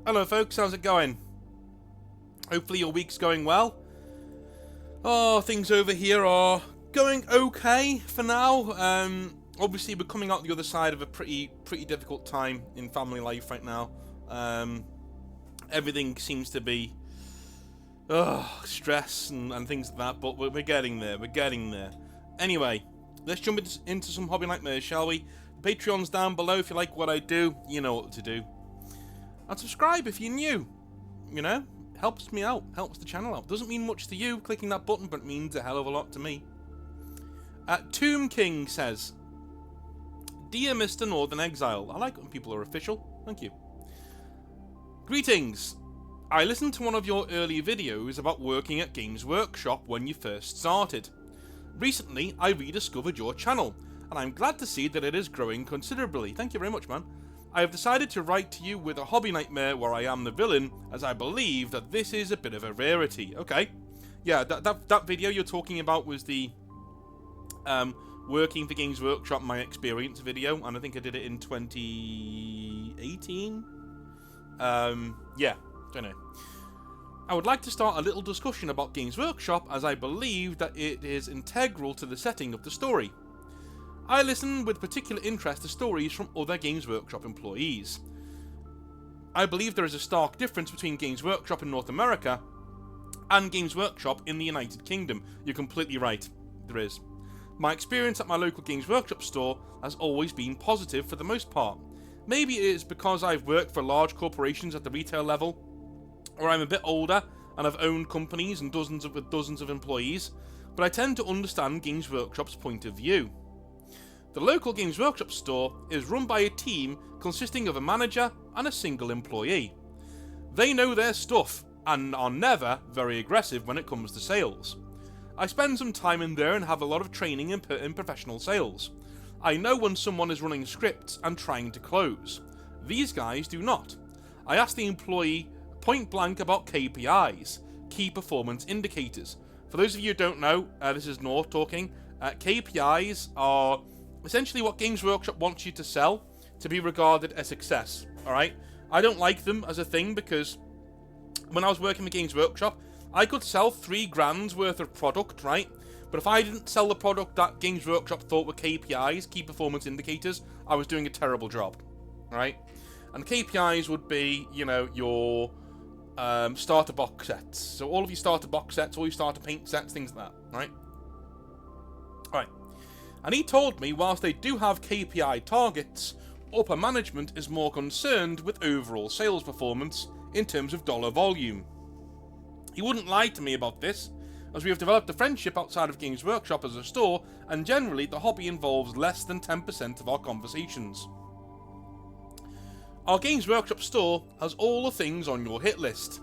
Hello folks, how's it going? Hopefully your week's going well. Oh, things over here are going okay for now. Obviously we're coming out the other side of a pretty difficult time in family life right now. Everything seems to be stress and things like that, but we're getting there, Anyway, let's jump into some hobby nightmares, shall we? The Patreon's down below if you like what I do, you know what to do. And subscribe if you're new, you know, helps me out, helps the channel out. Doesn't mean much to you, clicking that button, but it means a hell of a lot to me. Tomb King says, Dear Mr. Northern Exile, I like when people are official, thank you. Greetings, I listened to one of your earlier videos about working at Games Workshop when you first started. Recently, I rediscovered your channel, and I'm glad to see that it is growing considerably. Thank you very much, man. I have decided to write to you with a hobby nightmare where I am the villain, as I believe that this is a bit of a rarity. Okay. Yeah, that video you're talking about was the working for Games Workshop, my experience video, and I think I did it in 2018. Yeah, don't know. I would like to start a little discussion about Games Workshop, as I believe that it is integral to the setting of the story. I listen with particular interest to stories from other Games Workshop employees. I believe there is a stark difference between Games Workshop in North America and Games Workshop in the United Kingdom. You're completely right, there is. My experience at my local Games Workshop store has always been positive for the most part. Maybe it is because I've worked for large corporations at the retail level, or I'm a bit older and I've owned companies and dozens of employees, but I tend to understand Games Workshop's point of view. The local Games Workshop store is run by a team consisting of a manager and a single employee. They know their stuff and are never very aggressive when it comes to sales. I spend some time in there and have a lot of training in professional sales. I know when someone is running scripts and trying to close. These guys do not. I asked the employee point blank about KPIs, key performance indicators. For those of you who don't know, this is Nor talking. KPIs are essentially what Games Workshop wants you to sell to be regarded as success, alright? I don't like them as a thing because when I was working with Games Workshop, I could sell $3,000 worth of product, right? But if I didn't sell the product that Games Workshop thought were KPIs, key performance indicators, I was doing a terrible job, right? And KPIs would be, you know, your starter box sets. So all of your starter box sets, all your starter paint sets, things like that, right? Alright. And he told me whilst they do have KPI targets, upper management is more concerned with overall sales performance in terms of dollar volume. He wouldn't lie to me about this, as we have developed a friendship outside of Games Workshop as a store, and generally the hobby involves less than 10% of our conversations. Our Games Workshop store has all the things on your hit list.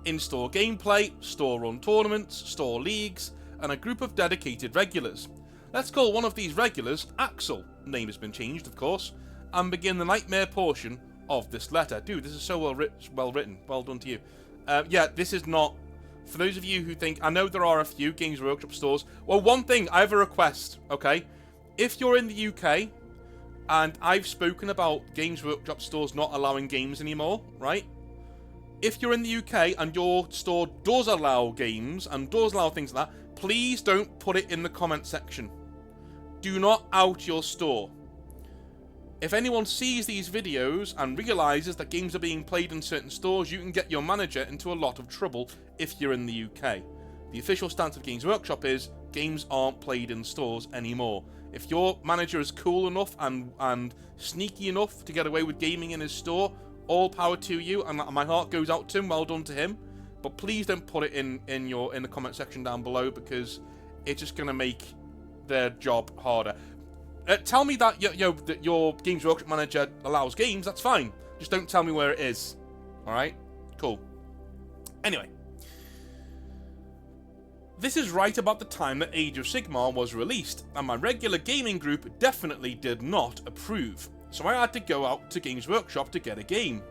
In-store gameplay, store-run tournaments, store leagues, and a group of dedicated regulars. Let's call one of these regulars Axel, name has been changed of course, and begin the nightmare portion of this letter. Dude, this is so well written, well done to you. Yeah, this is not, for those of you who think, I know there are a few Games Workshop stores, well one thing, I have a request, okay? If you're in the UK, and I've spoken about Games Workshop stores not allowing games anymore, right? If you're in the UK and your store does allow games and does allow things like that, please don't put it in the comment section. Do not out your store. If anyone sees these videos and realises that games are being played in certain stores, you can get your manager into a lot of trouble if you're in the UK. The official stance of Games Workshop is games aren't played in stores anymore. If your manager is cool enough and sneaky enough to get away with gaming in his store, all power to you, and my heart goes out to him, well done to him. But please don't put it in the comment section down below, because it's just going to make their job harder. Tell me that that your Games Workshop manager allows games, that's fine. Just don't tell me where it is. Alright? Cool. Anyway. This is right about the time that Age of Sigmar was released, and my regular gaming group definitely did not approve. So I had to go out to Games Workshop to get a game.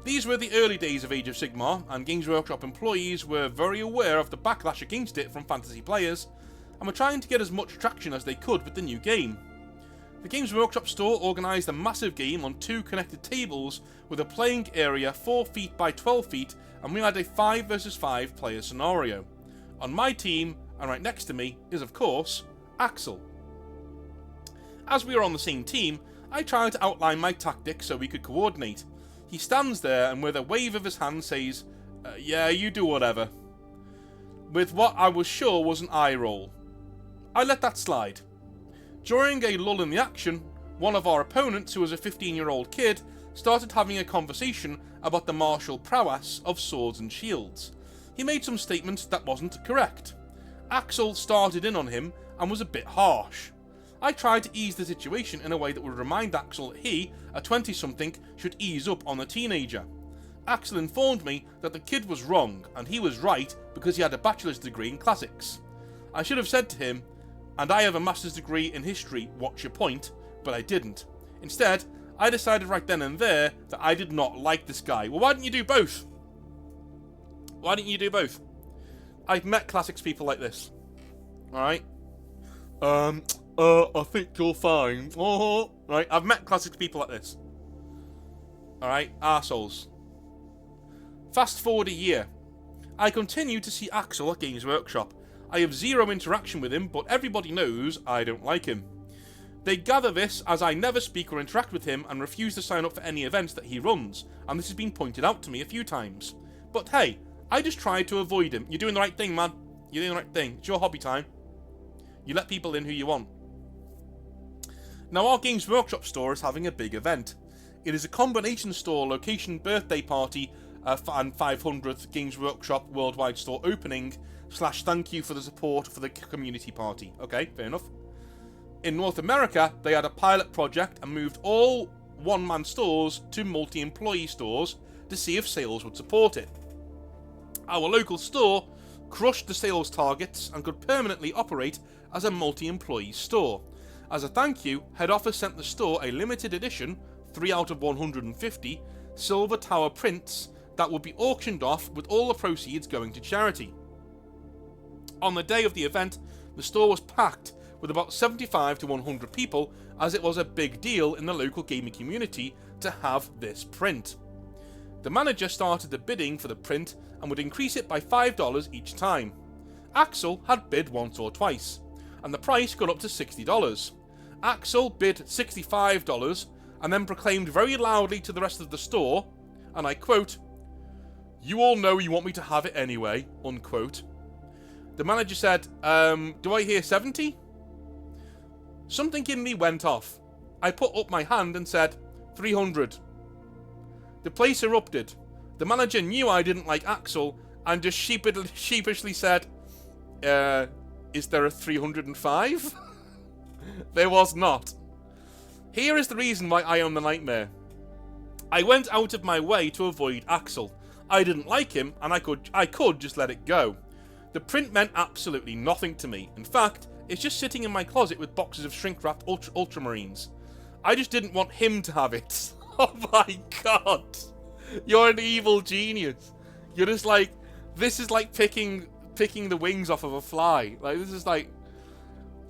These were the early days of Age of Sigmar, and Games Workshop employees were very aware of the backlash against it from fantasy players, and were trying to get as much traction as they could with the new game. The Games Workshop store organised a massive game on 2 connected tables with a playing area 4 feet by 12 feet, and we had a 5 versus 5 player scenario. On my team, and right next to me, is of course, Axel. As we are on the same team, I tried to outline my tactics so we could coordinate. He stands there and with a wave of his hand says, yeah, you do whatever. With what I was sure was an eye roll. I let that slide. During a lull in the action, one of our opponents, who was a 15-year-old kid, started having a conversation about the martial prowess of swords and shields. He made some statements that wasn't correct. Axel started in on him and was a bit harsh. I tried to ease the situation in a way that would remind Axel that he, a 20-something, should ease up on the teenager. Axel informed me that the kid was wrong, and he was right because he had a bachelor's degree in classics. I should have said to him, and I have a master's degree in history, what's your point? But I didn't. Instead, I decided right then and there that I did not like this guy. Well, why didn't you do both? Why didn't you do both? I've met classics people like this. Alright? I think you're fine. Oh, right, I've met classics people like this. Alright, arseholes. Fast forward a year. I continue to see Axel at Games Workshop. I have zero interaction with him, but everybody knows I don't like him. They gather this as I never speak or interact with him and refuse to sign up for any events that he runs, and this has been pointed out to me a few times. But hey, I just tried to avoid him. You're doing the right thing, man. You're doing the right thing. It's your hobby time. You let people in who you want. Now our Games Workshop store is having a big event. It is a combination store, location, birthday party, and 500th Games Workshop worldwide store opening, / thank you for the support for the community party. Okay, fair enough. In North America, they had a pilot project and moved all one-man stores to multi-employee stores to see if sales would support it. Our local store crushed the sales targets and could permanently operate as a multi-employee store. As a thank you, head office sent the store a limited edition, 3 out of 150, silver tower prints that would be auctioned off with all the proceeds going to charity. On the day of the event, the store was packed with about 75 to 100 people, as it was a big deal in the local gaming community to have this print. The manager started the bidding for the print and would increase it by $5 each time. Axel had bid once or twice, and the price got up to $60. Axel bid $65 and then proclaimed very loudly to the rest of the store, and I quote, "You all know you want me to have it anyway," unquote. The manager said, do I hear 70? Something in me went off. I put up my hand and said, 300. The place erupted. The manager knew I didn't like Axel and just sheepishly said, is there a 305? There was not. Here is the reason why I am the nightmare. I went out of my way to avoid Axel. I didn't like him, and I could just let it go. The print meant absolutely nothing to me. In fact, it's just sitting in my closet with boxes of shrink-wrapped ultramarines. I just didn't want him to have it. Oh my god. You're an evil genius. You're just like, this is like picking the wings off of a fly. Like, this is like,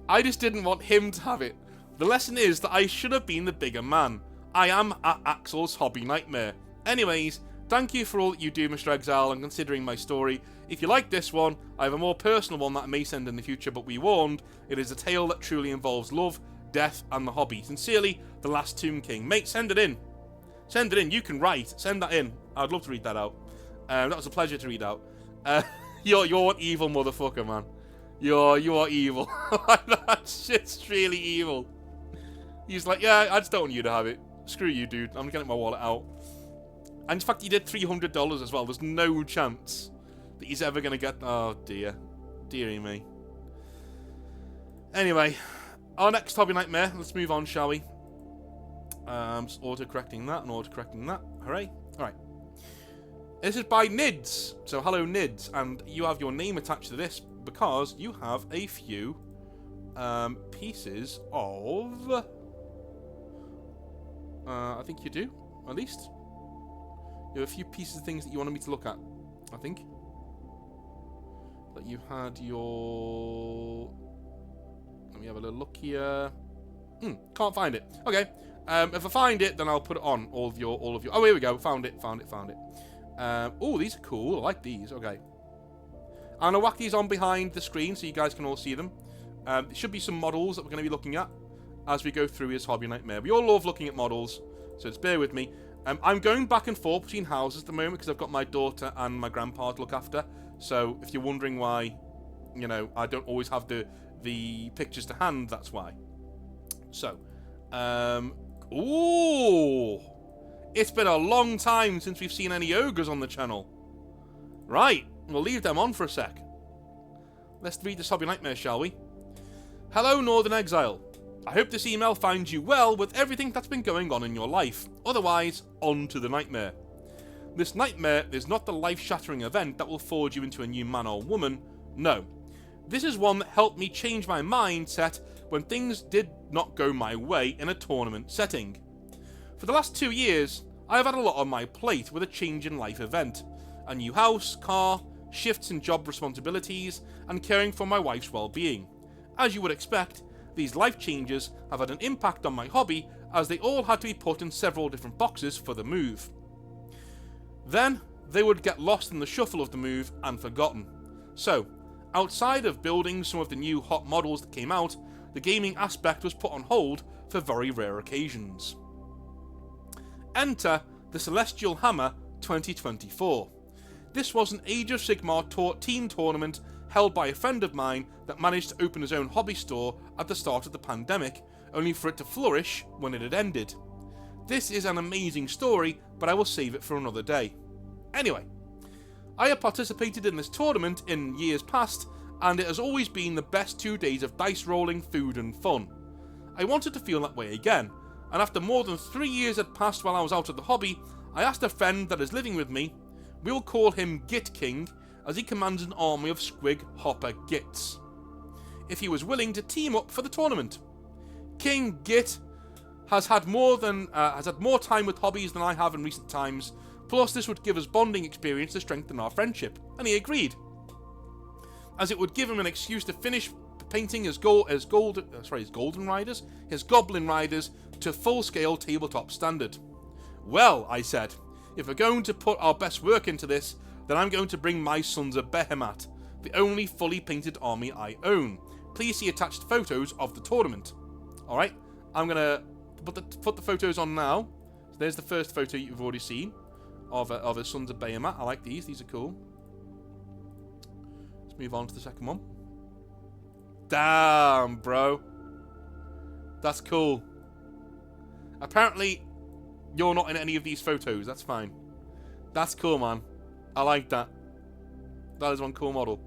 I just didn't want him to have it. The lesson is that I should have been the bigger man. I am Axel's hobby nightmare. Anyways, thank you for all that you do, Mr. Exile, and considering my story. If you like this one, I have a more personal one that I may send in the future, but be warned, it is a tale that truly involves love, death, and the hobby. Sincerely, The Last Tomb King. Mate, send it in. Send it in. You can write. Send that in. I'd love to read that out. That was a pleasure to read out. You're an evil motherfucker, man. You are evil. That shit's really evil. He's like, yeah, I just don't want you to have it. Screw you, dude. I'm getting my wallet out. And in fact, he did $300 as well. There's no chance that he's ever going to get... Oh, dear. Dearie me. Anyway, our next hobby nightmare. Let's move on, shall we? Just auto-correcting that and auto-correcting that. Hooray. Alright. This is by Nids. So, hello, Nids. And you have your name attached to this because you have a few pieces of... I think you do, at least. You have a few pieces of things that you wanted me to look at, I think. But you had your... Let me have a little look here. Can't find it. Okay. If I find it, then I'll put it on all of your. Oh, here we go. Found it. Oh, these are cool. I like these. Okay. I'm going to whack these on behind the screen so you guys can all see them. There should be some models that we're going to be looking at as we go through his Hobby Nightmare. We all love looking at models, so just bear with me. I'm going back and forth between houses at the moment because I've got my daughter and my grandpa to look after. So if you're wondering why, you know, I don't always have the pictures to hand, that's why. So, ooh, it's been a long time since we've seen any ogres on the channel. Right, we'll leave them on for a sec. Let's read this Hobby Nightmare, shall we? Hello, Northern Exile. I hope this email finds you well with everything that's been going on in your life. Otherwise, on to the nightmare. This nightmare is not the life-shattering event that will forge you into a new man or woman. No. This is one that helped me change my mindset when things did not go my way in a tournament setting. For the last 2 years, I have had a lot on my plate with a change in life event. A new house, car, shifts in job responsibilities, and caring for my wife's well-being. As you would expect, these life changes have had an impact on my hobby as they all had to be put in several different boxes for the move. Then, they would get lost in the shuffle of the move and forgotten. So, outside of building some of the new hot models that came out, the gaming aspect was put on hold for very rare occasions. Enter the Celestial Hammer 2024. This was an Age of Sigmar team tournament held by a friend of mine that managed to open his own hobby store at the start of the pandemic, only for it to flourish when it had ended. This is an amazing story, but I will save it for another day. Anyway, I have participated in this tournament in years past, and it has always been the best 2 days of dice rolling, food and fun. I wanted to feel that way again, and after more than 3 years had passed while I was out of the hobby, I asked a friend that is living with me, we'll call him Git King, as he commands an army of Squig Hopper Gits, if he was willing to team up for the tournament. King Git has had more time with hobbies than I have in recent times, plus this would give us bonding experience to strengthen our friendship, and he agreed, as it would give him an excuse to finish painting his Goblin Riders to full-scale tabletop standard. Well, I said, if we're going to put our best work into this, then I'm going to bring my Sons of Behemoth, the only fully painted army I own. Please see attached photos of the tournament. Alright, I'm going to put the photos on now. So there's the first photo you've already seen of the Sons of Behemoth. I like these are cool. Let's move on to the second one. Damn, bro. That's cool. Apparently, you're not in any of these photos. That's fine. That's cool, man. I like that. That is one cool model.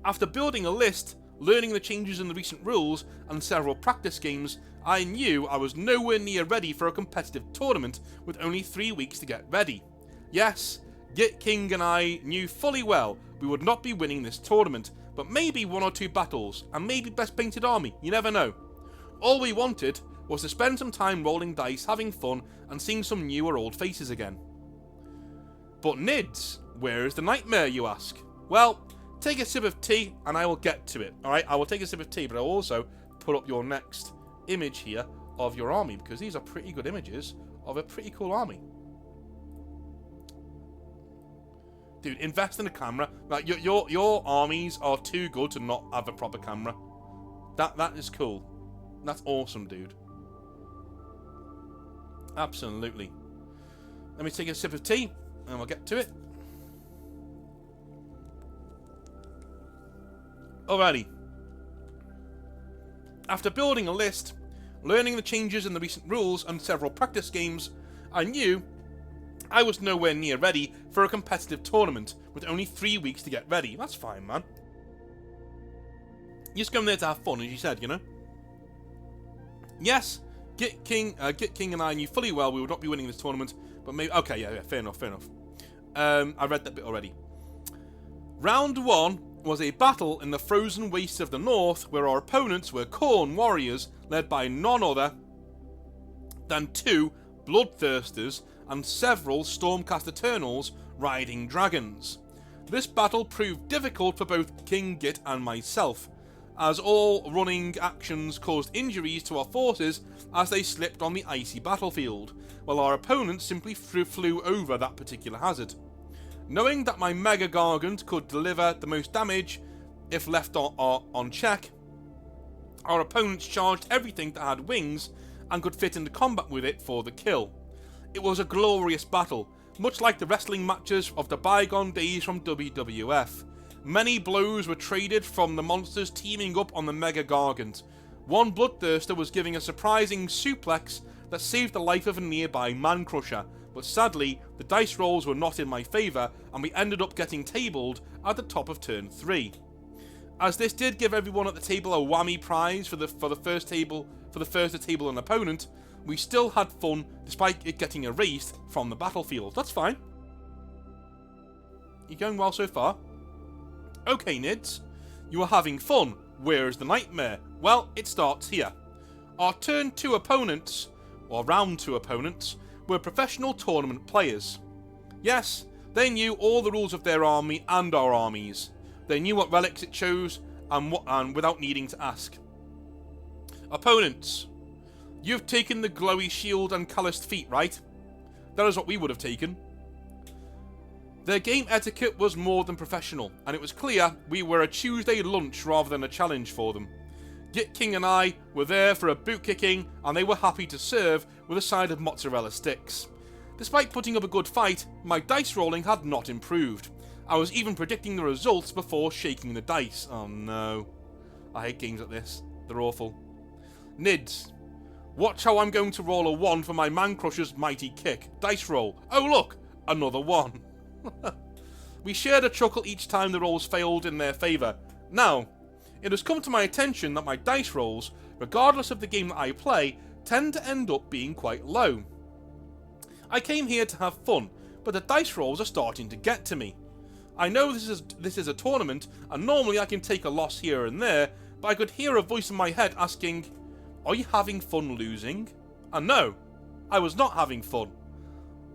After building a list, learning the changes in the recent rules, and several practice games, I knew I was nowhere near ready for a competitive tournament with only 3 weeks to get ready. Yes, Git King and I knew fully well we would not be winning this tournament, but maybe 1 or 2 battles, and maybe best painted army, you never know. All we wanted was to spend some time rolling dice, having fun, and seeing some new or old faces again. But Nids, where is the nightmare, you ask? Well, take a sip of tea and I will get to it. Alright, I will take a sip of tea, but I'll also put up your next image here of your army, because these are pretty good images of a pretty cool army. Dude, invest in a camera. Like, your armies are too good to not have a proper camera. That is cool. That's awesome, dude. Absolutely. Let me take a sip of tea and we'll get to it. Alrighty. After building a list, learning the changes in the recent rules and several practice games, I knew I was nowhere near ready for a competitive tournament with only 3 weeks to get ready. That's fine, man. You're just going there to have fun, as you said, you know? Yes, Git King and I knew fully well we would not be winning this tournament, but maybe... Okay, yeah, fair enough. I read that bit already. Round 1 was a battle in the frozen wastes of the north, where our opponents were Khorne warriors, led by none other than 2 bloodthirsters and several Stormcast Eternals riding dragons. This battle proved difficult for both King Git and myself, as all running actions caused injuries to our forces as they slipped on the icy battlefield, while our opponents simply flew over that particular hazard. Knowing that my Mega Gargant could deliver the most damage if left on check, our opponents charged everything that had wings and could fit into combat with it for the kill. It was a glorious battle, much like the wrestling matches of the bygone days from WWF. Many blows were traded from the monsters teaming up on the Mega Gargant. One Bloodthirster was giving a surprising suplex that saved the life of a nearby Man-Crusher, but sadly, the dice rolls were not in my favour, and we ended up getting tabled at the top of turn 3. As this did give everyone at the table a whammy prize for the first to table an opponent, we still had fun despite it getting erased from the battlefield. That's fine. You're going well so far. Okay, Nids. You are having fun. Where is the nightmare? Well, it starts here. Our turn 2 opponents, or round 2 opponents, were professional tournament players. Yes, they knew all the rules of their army and our armies. They knew what relics it chose, and without needing to ask. Opponents. You've taken the glowy shield and calloused feet, right? That is what we would have taken. Their game etiquette was more than professional, and it was clear we were a Tuesday lunch rather than a challenge for them. Git King and I were there for a boot kicking, and they were happy to serve with a side of mozzarella sticks. Despite putting up a good fight, my dice rolling had not improved. I was even predicting the results before shaking the dice. Oh no. I hate games like this. They're awful. Nids. Watch how I'm going to roll a 1 for my Man-Crusher's mighty kick. Dice roll. Oh look! Another 1. We shared a chuckle each time the rolls failed in their favour. Now, it has come to my attention that my dice rolls, regardless of the game that I play, tend to end up being quite low. I came here to have fun, but the dice rolls are starting to get to me. I know this is a tournament, and normally I can take a loss here and there, but I could hear a voice in my head asking, "Are you having fun losing?" And no, I was not having fun.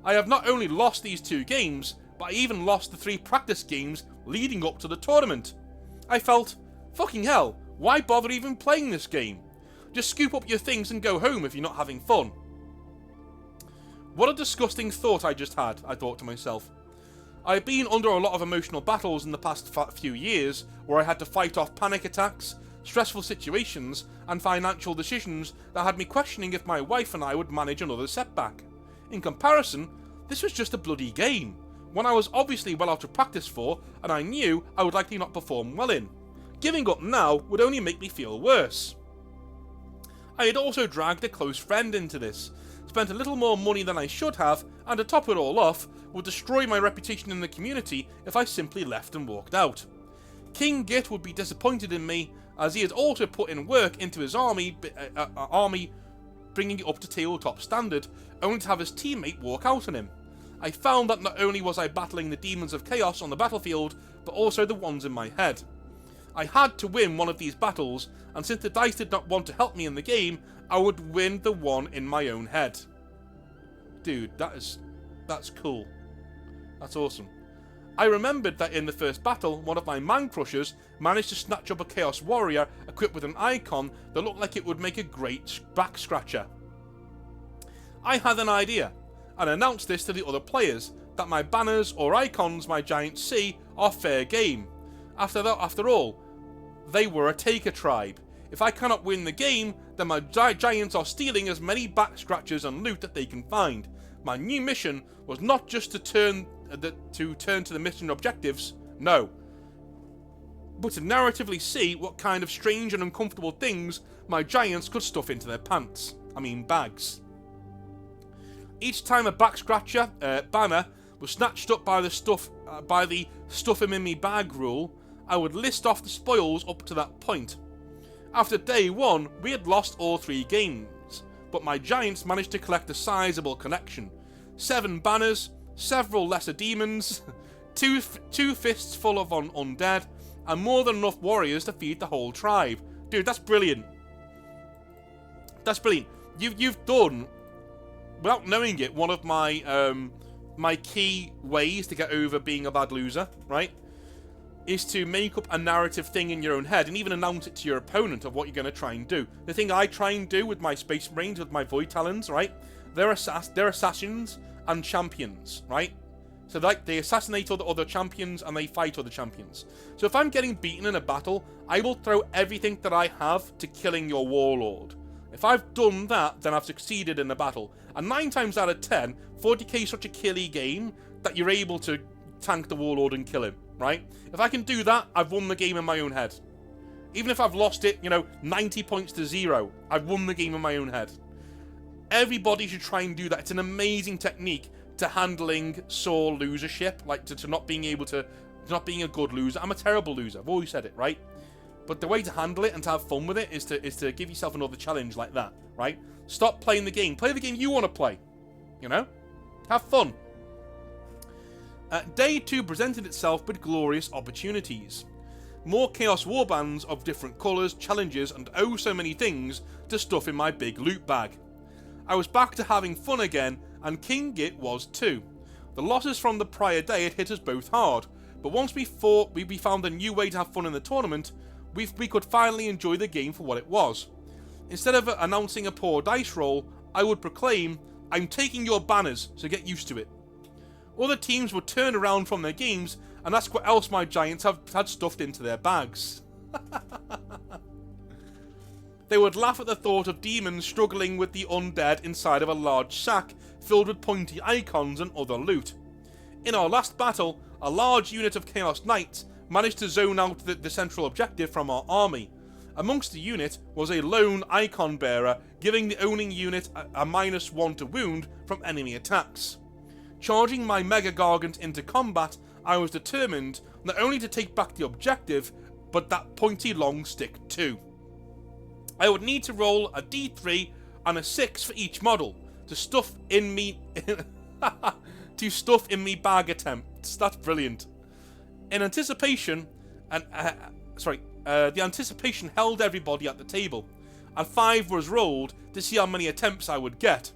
I have not only lost these 2 games, but I even lost the 3 practice games leading up to the tournament. I felt, fucking hell, why bother even playing this game? Just scoop up your things and go home if you're not having fun. What a disgusting thought I just had, I thought to myself. I have been under a lot of emotional battles in the past few years, where I had to fight off panic attacks, stressful situations, and financial decisions that had me questioning if my wife and I would manage another setback. In comparison, this was just a bloody game, one I was obviously well out of practice for, and I knew I would likely not perform well in. Giving up now would only make me feel worse. I had also dragged a close friend into this, spent a little more money than I should have, and to top it all off, would destroy my reputation in the community if I simply left and walked out. King Git would be disappointed in me, as he had also put in work into his army, bringing it up to tabletop standard, only to have his teammate walk out on him. I found that not only was I battling the demons of chaos on the battlefield, but also the ones in my head. I had to win one of these battles, and since the dice did not want to help me in the game, I would win the one in my own head. Dude, that's cool. That's awesome. I remembered that in the first battle, one of my Man-Crushers managed to snatch up a Chaos Warrior equipped with an icon that looked like it would make a great back scratcher. I had an idea, and announced this to the other players, that my banners or icons my giants see are fair game. After all, they were a taker tribe. If I cannot win the game, then my giants are stealing as many back scratchers and loot that they can find. My new mission was not just to turn to the mission objectives, no, but to narratively see what kind of strange and uncomfortable things my giants could stuff into their bags. Each time a back scratcher banner was snatched up by the stuff him in me bag rule, I would list off the spoils up to that point. After day 1, we had lost all 3 games, but my giants managed to collect a sizable collection. 7 banners, several lesser demons, two fists full of undead, and more than enough warriors to feed the whole tribe. Dude, that's brilliant. That's brilliant. You've done, without knowing it, one of my my key ways to get over being a bad loser, right? is to make up a narrative thing in your own head and even announce it to your opponent of what you're going to try and do. The thing I try and do with my Space Marines, with my Void Talons, right? They're assassins and champions, right? So they assassinate other champions and they fight other champions. So if I'm getting beaten in a battle, I will throw everything that I have to killing your warlord. If I've done that, then I've succeeded in the battle. And 9 times out of 10, 40k is such a killy game that you're able to tank the warlord and kill him, right? If I can do that, I've won the game in my own head. Even if I've lost it, 90 points to 0, I've won the game in my own head. Everybody should try and do that. It's an amazing technique to handling sore losership, like to not being a good loser. I'm a terrible loser. I've always said it, right? But the way to handle it and to have fun with it is to give yourself another challenge like that, right? Stop playing the game. Play the game you want to play. Have fun. Day 2 presented itself with glorious opportunities. More Chaos Warbands of different colours, challenges, and oh so many things to stuff in my big loot bag. I was back to having fun again, and King Git was too. The losses from the prior day had hit us both hard, but once we found a new way to have fun in the tournament, we could finally enjoy the game for what it was. Instead of announcing a poor dice roll, I would proclaim, "I'm taking your banners, so get used to it." Other teams would turn around from their games and ask what else my giants had stuffed into their bags. They would laugh at the thought of demons struggling with the undead inside of a large sack filled with pointy icons and other loot. In our last battle, a large unit of Chaos Knights managed to zone out the central objective from our army. Amongst the unit was a lone icon bearer, giving the owning unit a -1 to wound from enemy attacks. Charging my Mega Gargant into combat, I was determined not only to take back the objective, but that pointy long stick too. I would need to roll a d3 and a 6 for each model to stuff in me bag attempts. That's brilliant. In anticipation, the anticipation held everybody at the table, and 5 was rolled to see how many attempts I would get.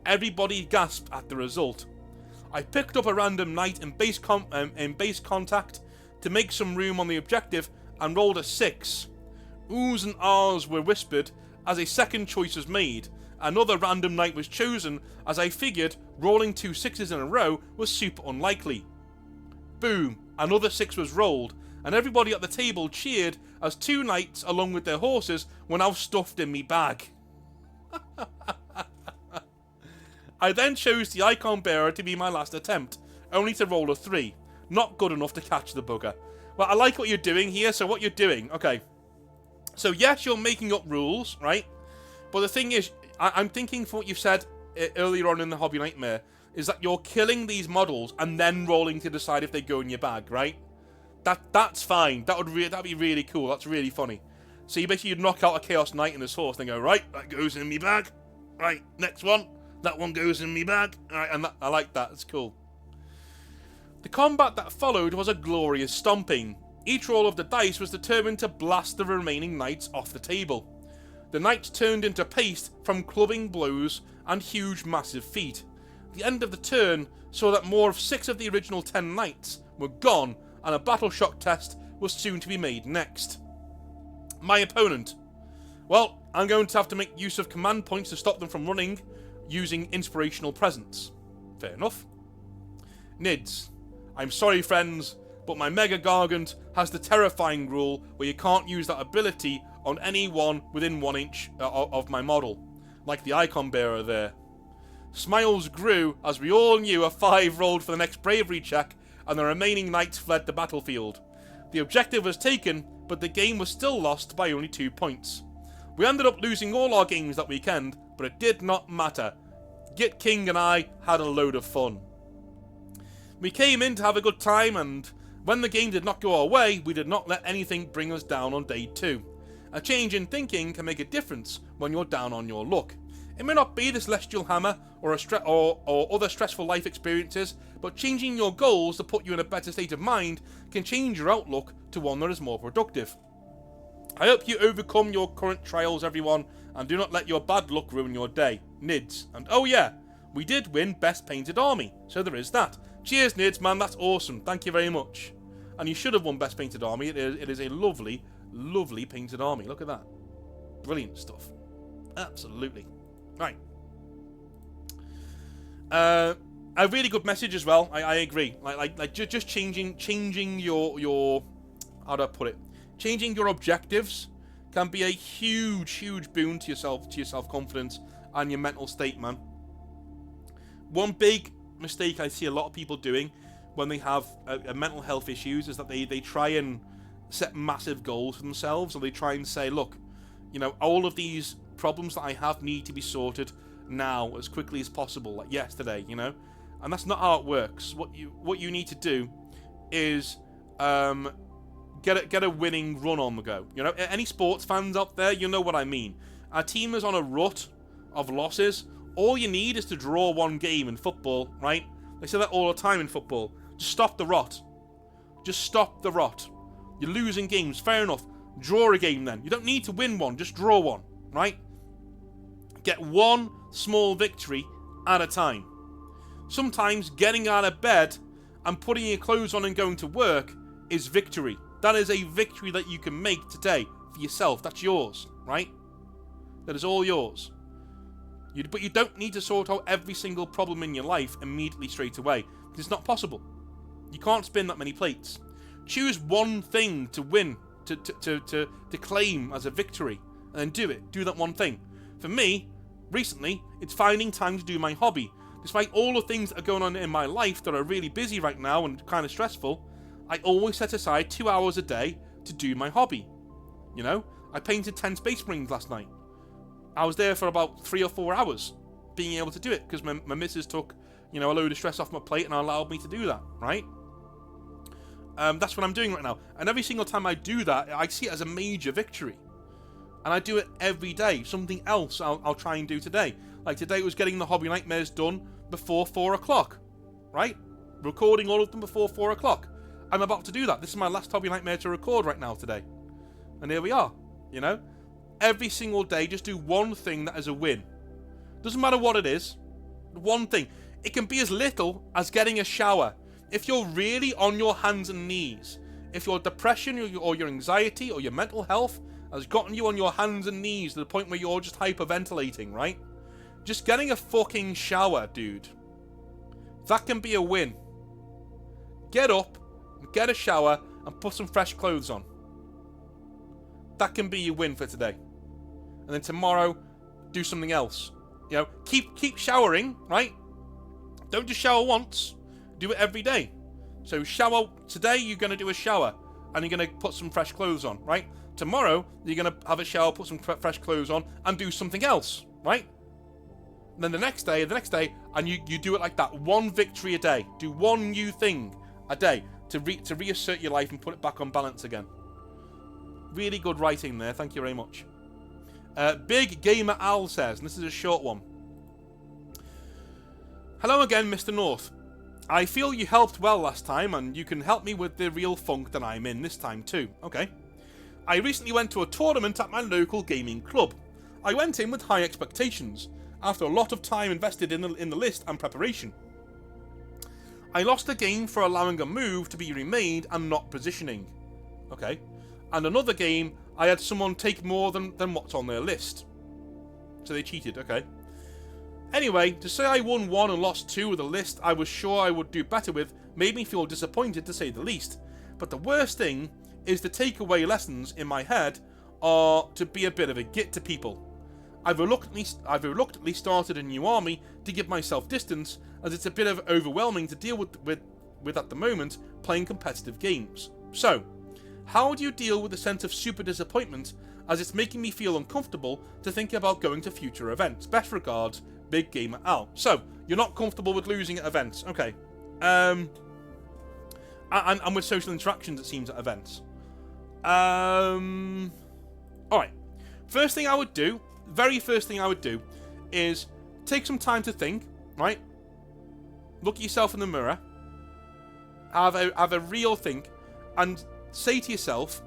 Everybody gasped at the result. I picked up a random knight in base contact to make some room on the objective and rolled a 6. Oohs and ahs were whispered as a second choice was made. Another random knight was chosen as I figured rolling 2 6s in a row was super unlikely. Boom, another 6 was rolled, and everybody at the table cheered as 2 knights along with their horses were now stuffed in me bag. I then chose the icon bearer to be my last attempt, only to roll a 3. Not good enough to catch the bugger. Well, I like what you're doing here, so what you're doing, okay. So yes, you're making up rules, right? But the thing is, I'm thinking from what you've said earlier on in the Hobby Nightmare, is that you're killing these models and then rolling to decide if they go in your bag, right? That's fine. That'd be really cool. That's really funny. So you basically knock out a Chaos Knight and his horse and then go, right, that goes in me bag. Right, next one. That one goes in me bag. Alright, and I like that. It's cool. The combat that followed was a glorious stomping. Each roll of the dice was determined to blast the remaining knights off the table. The knights turned into paste from clubbing blows and huge massive feet. The end of the turn saw that more of 6 of the original 10 knights were gone, and a battle shock test was soon to be made next. My opponent. Well, I'm going to have to make use of command points to stop them from running using inspirational presence. Fair enough. Nids. I'm sorry friends, but my Mega Gargant has the terrifying rule where you can't use that ability on anyone within 1 inch of my model, like the icon bearer there. Smiles grew as we all knew a 5 rolled for the next bravery check and the remaining knights fled the battlefield. The objective was taken, but the game was still lost by only 2 points. We ended up losing all our games that weekend, but it did not matter. Git King and I had a load of fun. We came in to have a good time, and when the game did not go our way, we did not let anything bring us down on day 2. A change in thinking can make a difference when you're down on your luck. It may not be the Celestial Hammer or other stressful life experiences, but changing your goals to put you in a better state of mind can change your outlook to one that is more productive. I hope you overcome your current trials, everyone, and do not let your bad luck ruin your day. Nids. And oh yeah, we did win Best Painted Army, so there is that. Cheers, Nids, man, that's awesome. Thank you very much. And you should have won Best Painted Army. It is a lovely, lovely painted army. Look at that. Brilliant stuff. Absolutely. Right. A really good message as well. I agree. Like just changing your how do I put it? Changing your objectives can be a huge boon to your self-confidence and your mental state, man. One big mistake I see a lot of people doing when they have a mental health issues is that they try and set massive goals for themselves, or they try and say, look, you know, all of these problems that I have need to be sorted now as quickly as possible, like yesterday, you know. And that's not how it works. What you need to do is get a winning run on the go. You know, any sports fans out there, you know what I mean. Our team is on a rut of losses. All you need is to draw one game in football, right? They say that all the time in football. Just stop the rot. Just stop the rot. You're losing games, fair enough. Draw a game then. You don't need to win one, just draw one, right? Get one small victory at a time. Sometimes getting out of bed and putting your clothes on and going to work is victory. That is a victory that you can make today for yourself. That's yours, right? That is all yours. But you don't need to sort out every single problem in your life immediately straight away. It's not possible. You can't spin that many plates. Choose one thing to win, to claim as a victory, and then do it. Do that one thing. For me, recently, it's finding time to do my hobby. Despite all the things that are going on in my life that are really busy right now and kind of stressful, I always set aside 2 hours a day to do my hobby. You know, I painted 10 Space Marines last night. I was there for about 3 or 4 hours being able to do it because my missus took, you know, a load of stress off my plate and allowed me to do that, right? That's what I'm doing right now. And every single time I do that, I see it as a major victory. And I do it every day. Something else I'll try and do today. Like today was getting the Hobby Nightmares done before 4 o'clock, right? Recording all of them before 4 o'clock. I'm about to do that. This is my last Hobby Nightmare to record right now today. And here we are, you know? Every single day, just do one thing that is a win. Doesn't matter what it is. One thing. It can be as little as getting a shower. If you're really on your hands and knees, if your depression or your anxiety or your mental health has gotten you on your hands and knees to the point where you're just hyperventilating, right? Just getting a fucking shower, dude. That can be a win. Get up, get a shower, and put some fresh clothes on. That can be your win for today. And then tomorrow, do something else. You know, keep showering, right? Don't just shower once. Do it every day. So shower today, you're going to do a shower, and you're going to put some fresh clothes on, right? Tomorrow, you're going to have a shower, put some fresh clothes on, and do something else, right? And then the next day, and you do it like that. One victory a day. Do one new thing a day to reassert your life and put it back on balance again. Really good writing there. Thank you very much. Big Gamer Al says, and this is a short one. Hello again, Mr. North. I feel you helped well last time, and you can help me with the real funk that I'm in this time too. Okay. I recently went to a tournament at my local gaming club. I went in with high expectations, after a lot of time invested in the list and preparation. I lost a game for allowing a move to be remade and not positioning. Okay. And another game, I had someone take more than what's on their list. So they cheated, okay. Anyway, to say I won 1 and lost 2 with a list I was sure I would do better with made me feel disappointed to say the least. But the worst thing is the takeaway lessons in my head are to be a bit of a git to people. I've reluctantly started a new army to give myself distance, as it's a bit of overwhelming to deal with at the moment playing competitive games. So, how do you deal with the sense of super disappointment, as it's making me feel uncomfortable to think about going to future events? Best regards, Big Gamer Al. So, you're not comfortable with losing at events. Okay. And with social interactions, it seems, at events. Alright. Very first thing I would do is take some time to think, right? Look at yourself in the mirror. Have a real think, and say to yourself,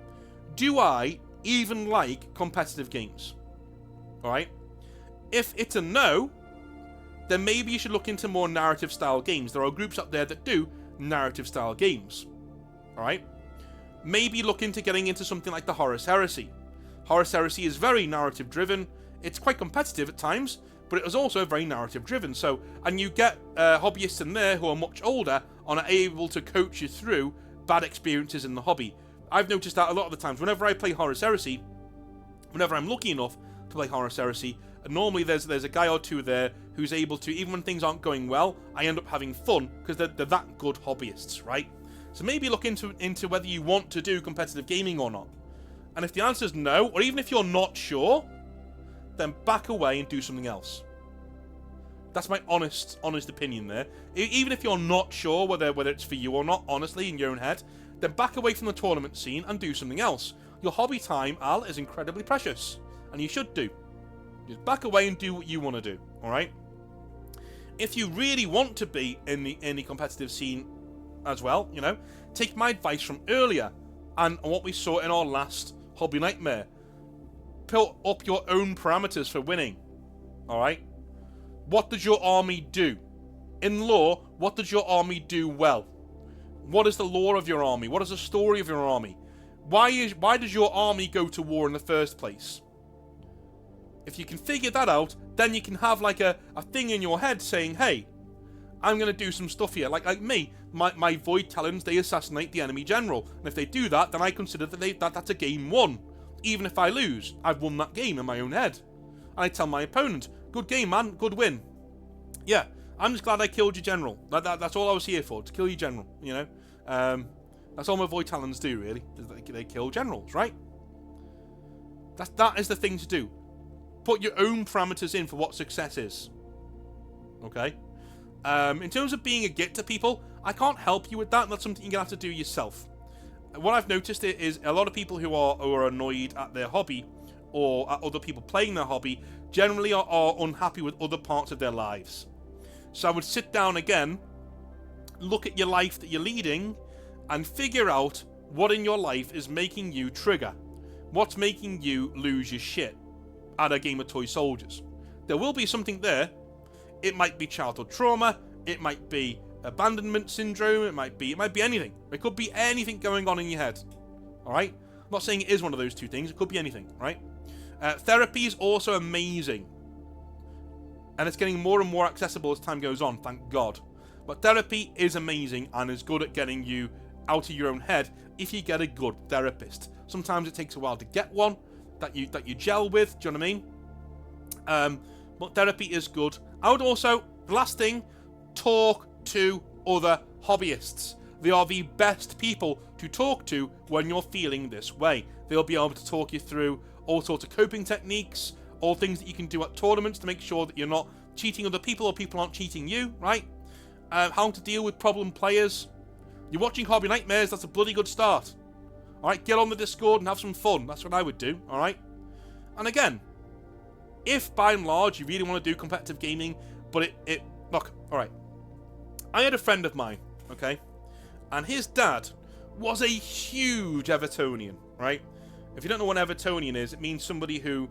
do I even like competitive games? Alright? If it's a no, then maybe you should look into more narrative style games. There are groups up there that do narrative style games. Alright? maybe look into getting into something like the Horus Heresy. Horus Heresy is very narrative driven. It's quite competitive at times, but it is also very narrative driven. So, and you get hobbyists in there who are much older and are able to coach you through bad experiences in the hobby. I've noticed that a lot of the times whenever I play Horus Heresy, whenever I'm lucky enough to play Horus Heresy, normally there's a guy or two there who's able to, even when things aren't going well, I end up having fun because they're that good hobbyists, right? So maybe look into whether you want to do competitive gaming or not. And if the answer is no, or even if you're not sure, then back away and do something else. That's my honest opinion there. Even if you're not sure whether it's for you or not, honestly, in your own head, then back away from the tournament scene and do something else. Your hobby time, Al, is incredibly precious, and you should do. Just back away and do what you want to do, alright? If you really want to be in the competitive scene as well, you know, take my advice from earlier and what we saw in our last Hobby Nightmare. Put up your own parameters for winning, alright? What does your army do? In lore, what does your army do well? What is the lore of your army? What is the story of your army? Why does your army go to war in the first place? If you can figure that out, then you can have like a thing in your head saying, hey, I'm going to do some stuff here. Like me, my Void Talons, they assassinate the enemy general. And if they do that, then I consider that that's a game won. Even if I lose, I've won that game in my own head. And I tell my opponent, good game, man, good win. Yeah, I'm just glad I killed your general. That's all I was here for, to kill your general, you know. That's all my Void Talons do, really. They kill generals, right? That is the thing to do. Put your own parameters in for what success is. Okay? In terms of being a git to people, I can't help you with that. That's something you're going to have to do yourself. What I've noticed is a lot of people who are annoyed at their hobby or at other people playing their hobby generally are unhappy with other parts of their lives. So I would sit down again, look at your life that you're leading, and figure out what in your life is making you trigger. What's making you lose your shit at a game of toy soldiers. There will be something there. It might be childhood trauma. It might be abandonment syndrome. It might be anything. It could be anything going on in your head. Alright? I'm not saying it is one of those two things. It could be anything, right? Therapy is also amazing. And it's getting more and more accessible as time goes on, thank God. But therapy is amazing and is good at getting you out of your own head if you get a good therapist. Sometimes it takes a while to get one that you gel with, do you know what I mean? But therapy is good. I would also, last thing, talk to other hobbyists. They are the best people to talk to when you're feeling this way. They'll be able to talk you through all sorts of coping techniques, all things that you can do at tournaments to make sure that you're not cheating other people or people aren't cheating you, right? How to deal with problem players. You're watching Hobby Nightmares, that's a bloody good start. Alright, get on the Discord and have some fun. That's what I would do, alright? And again, if by and large you really want to do competitive gaming, but look, alright. I had a friend of mine, okay? And his dad was a huge Evertonian, right? If you don't know what Evertonian is, it means somebody who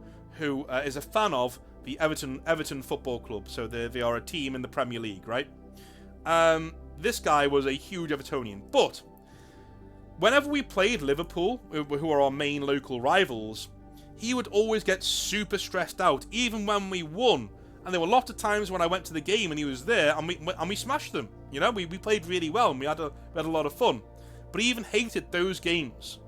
is a fan of the Everton Football Club. So they are a team in the Premier League, right? This guy was a huge Evertonian. But whenever we played Liverpool, who are our main local rivals, he would always get super stressed out, even when we won. And there were lots of times when I went to the game and he was there, and we smashed them. You know, we played really well and we had a lot of fun. But he even hated those games.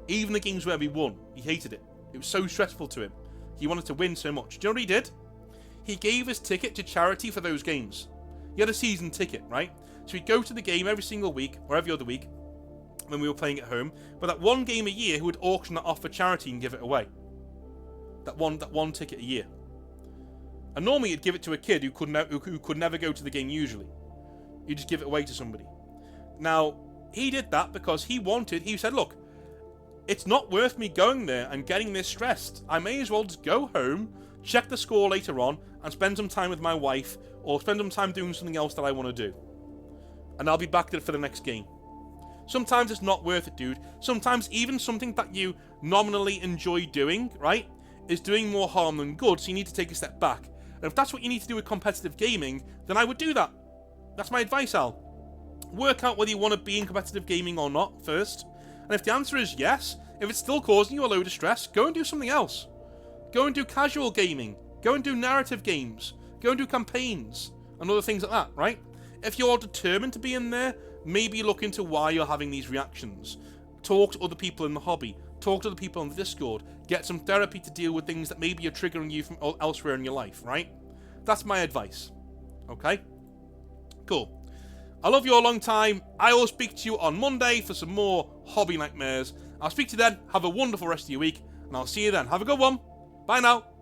Even the games where we won, he hated it. It was so stressful to him. He wanted to win so much. Do you know what he did? He gave his ticket to charity for those games. He had a season ticket, right? So he'd go to the game every single week, or every other week, when we were playing at home. But that one game a year, he would auction that off for charity and give it away. That one ticket a year. And normally he'd give it to a kid who could never go to the game usually. He'd just give it away to somebody. Now, he did that because he said, look, it's not worth me going there and getting this stressed. I may as well just go home, check the score later on, and spend some time with my wife, or spend some time doing something else that I want to do. And I'll be back there for the next game. Sometimes it's not worth it, dude. Sometimes even something that you nominally enjoy doing, right, is doing more harm than good, so you need to take a step back. And if that's what you need to do with competitive gaming, then I would do that. That's my advice, Al. Work out whether you want to be in competitive gaming or not first. And if the answer is yes, if it's still causing you a load of stress, go and do something else. Go and do casual gaming. Go and do narrative games. Go and do campaigns and other things like that, right? If you're determined to be in there, maybe look into why you're having these reactions. Talk to other people in the hobby. Talk to the people on the Discord. Get some therapy to deal with things that maybe are triggering you from elsewhere in your life, right? That's my advice. Okay? Cool. I love you a long time. I will speak to you on Monday for some more hobby nightmares. I'll speak to you then. Have a wonderful rest of your week, and I'll see you then. Have a good one. Bye now.